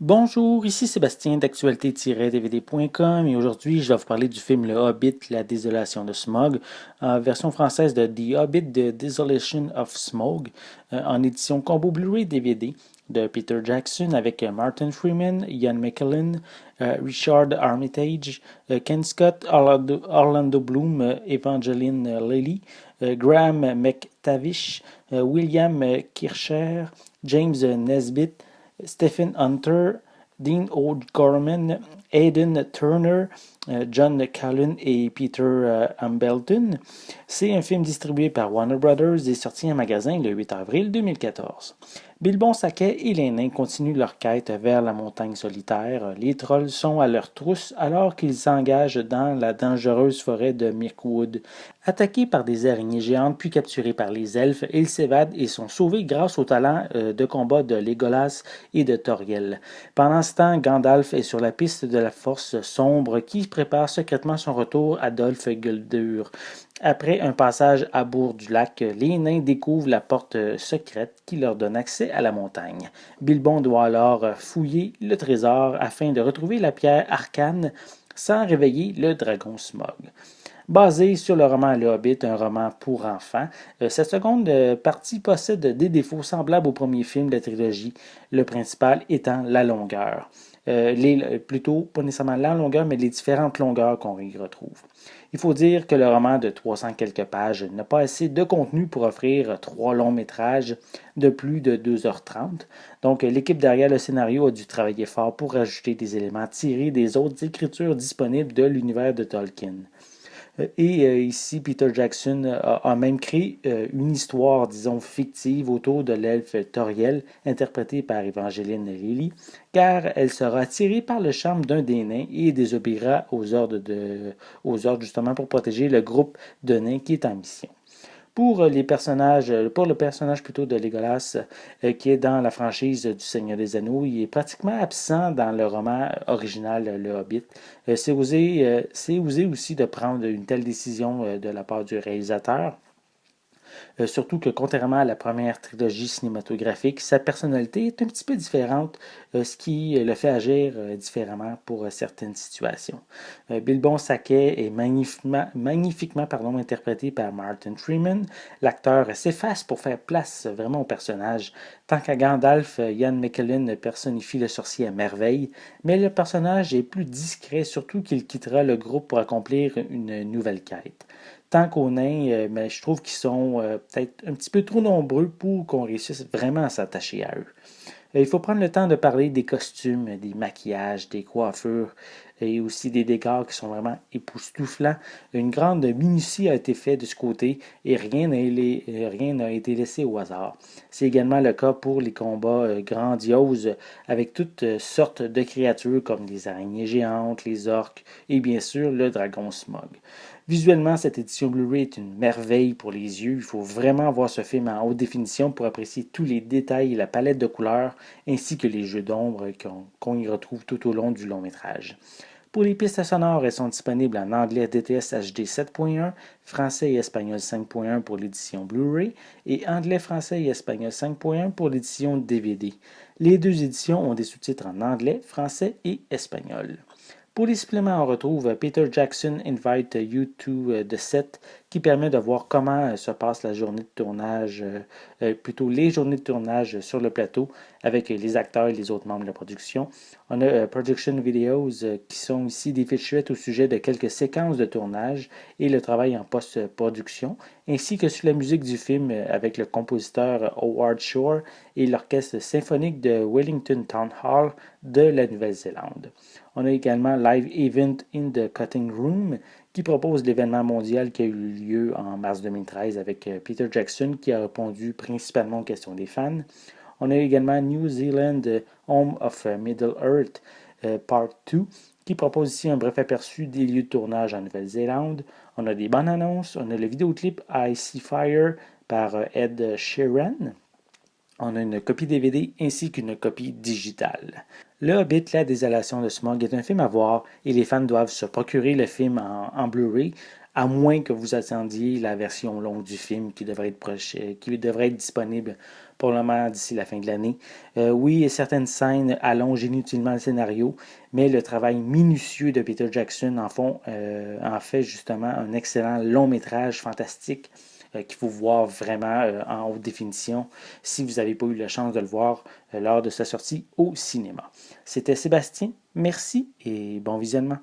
Bonjour, ici Sébastien d'actualité-dvd.com et aujourd'hui je vais vous parler du film Le Hobbit, La Désolation de Smaug, en version française de The Hobbit, The Desolation of Smaug, en édition combo Blu-ray DVD de Peter Jackson avec Martin Freeman, Ian McKellen, Richard Armitage, Ken Scott, Orlando Bloom, Evangeline Lilly, Graham McTavish, William Kircher, James Nesbitt, Stephen Hunter, Dean O'Gorman, Aidan Turner, John Callan et Peter Hambleton. C'est un film distribué par Warner Brothers et sorti en magasin le 8 avril 2014. Bilbon Saquet et les nains continuent leur quête vers la montagne solitaire. Les trolls sont à leur trousse alors qu'ils s'engagent dans la dangereuse forêt de Mirkwood. Attaqués par des araignées géantes puis capturés par les elfes, ils s'évadent et sont sauvés grâce au talent de combat de Legolas et de Toriel. Pendant ce temps, Gandalf est sur la piste de la force sombre qui prépare secrètement son retour à Dolph Guldur. Après un passage à bord du lac, les nains découvrent la porte secrète qui leur donne accès à la montagne. Bilbon doit alors fouiller le trésor afin de retrouver la pierre arcane sans réveiller le dragon Smog. Basé sur le roman Le Hobbit, un roman pour enfants, cette seconde partie possède des défauts semblables au premier film de la trilogie, le principal étant la longueur. Plutôt, pas nécessairement la longueur, mais les différentes longueurs qu'on y retrouve. Il faut dire que le roman de 300 quelques pages n'a pas assez de contenu pour offrir trois longs métrages de plus de 2h30. Donc, l'équipe derrière le scénario a dû travailler fort pour ajouter des éléments tirés des autres écritures disponibles de l'univers de Tolkien. Et ici, Peter Jackson a même créé une histoire, disons, fictive autour de l'elfe Toriel, interprétée par Evangeline Lilly, car elle sera attirée par le charme d'un des nains et désobéira aux ordres justement pour protéger le groupe de nains qui est en mission. Pour le personnage plutôt de Legolas, qui est dans la franchise du Seigneur des Anneaux, il est pratiquement absent dans le roman original Le Hobbit. C'est osé aussi de prendre une telle décision de la part du réalisateur. Surtout que contrairement à la première trilogie cinématographique, sa personnalité est un petit peu différente, ce qui le fait agir différemment pour certaines situations. Bilbon Saquet est magnifiquement interprété par Martin Freeman. L'acteur s'efface pour faire place vraiment au personnage. Tant qu'à Gandalf, Ian McKellen personnifie le sorcier à merveille, mais le personnage est plus discret, surtout qu'il quittera le groupe pour accomplir une nouvelle quête. Tant qu'aux nains, mais je trouve qu'ils sont peut-être un petit peu trop nombreux pour qu'on réussisse vraiment à s'attacher à eux. Il faut prendre le temps de parler des costumes, des maquillages, des coiffures et aussi des décors qui sont vraiment époustouflants. Une grande minutie a été faite de ce côté et rien n'a été laissé au hasard. C'est également le cas pour les combats grandioses avec toutes sortes de créatures comme les araignées géantes, les orques et bien sûr le dragon Smog. Visuellement, cette édition Blu-ray est une merveille pour les yeux. Il faut vraiment voir ce film en haute définition pour apprécier tous les détails et la palette de couleurs, ainsi que les jeux d'ombre qu'on y retrouve tout au long du long métrage. Pour les pistes sonores, elles sont disponibles en anglais DTS HD 7.1, français et espagnol 5.1 pour l'édition Blu-ray et anglais, français et espagnol 5.1 pour l'édition DVD. Les deux éditions ont des sous-titres en anglais, français et espagnol. Pour les suppléments, on retrouve Peter Jackson Invite You to the Set qui permet de voir comment se passe la journée de tournage, plutôt les journées de tournage sur le plateau avec les acteurs et les autres membres de la production. On a Production Videos qui sont ici des featurettes au sujet de quelques séquences de tournage et le travail en post-production, ainsi que sur la musique du film avec le compositeur Howard Shore et l'orchestre symphonique de Wellington Town Hall de la Nouvelle-Zélande. On a également Live Event in the Cutting Room qui propose l'événement mondial qui a eu lieu en mars 2013 avec Peter Jackson qui a répondu principalement aux questions des fans. On a également New Zealand Home of Middle Earth Part 2 qui propose ici un bref aperçu des lieux de tournage en Nouvelle-Zélande. On a des bonnes annonces. On a le vidéoclip I See Fire par Ed Sheeran. On a une copie DVD ainsi qu'une copie digitale. Le Hobbit, la désolation de Smaug est un film à voir et les fans doivent se procurer le film en Blu-ray à moins que vous attendiez la version longue du film qui devrait être disponible pour le moment d'ici la fin de l'année. Oui, certaines scènes allongent inutilement le scénario, mais le travail minutieux de Peter Jackson en fait justement un excellent long métrage fantastique qu'il faut voir vraiment en haute définition si vous n'avez pas eu la chance de le voir lors de sa sortie au cinéma. C'était Sébastien, merci et bon visionnement.